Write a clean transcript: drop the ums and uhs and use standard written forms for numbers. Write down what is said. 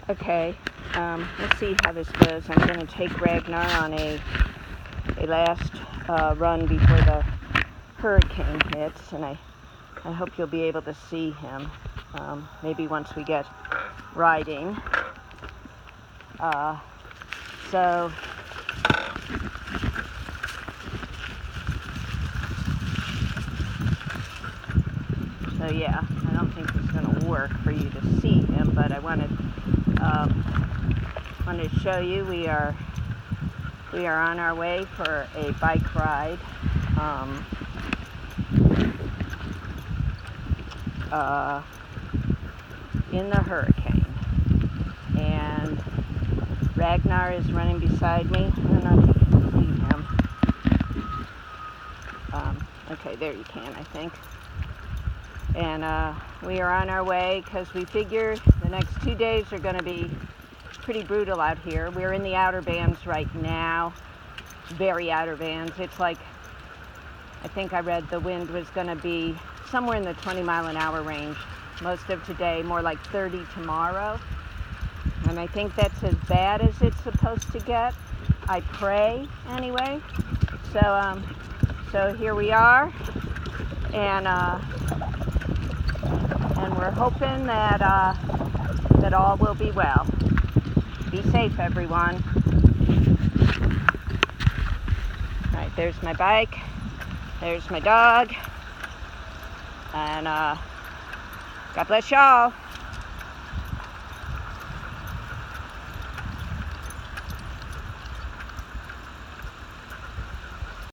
Okay, let's see how this goes. I'm going to take Ragnar on a last run before the hurricane hits, and I hope you'll be able to see him. Maybe once we get riding. So yeah, I don't think it's going to work for you to see him, but I wanted to show you we are on our way for a bike ride in the hurricane, and Ragnar is running beside me. I don't know if you can see him. Okay, there you can, I think. And we are on our way because we figure the next 2 days are going to be pretty brutal out here. We're in the outer bands right now, very outer bands. It's like, I think I read the wind was going to be somewhere in the 20-mile-an-hour range most of today, more like 30 tomorrow. And I think that's as bad as it's supposed to get. I pray anyway. So here we are, and we're hoping that all will be well. Be safe, everyone. All right, there's my bike. There's my dog. And God bless y'all.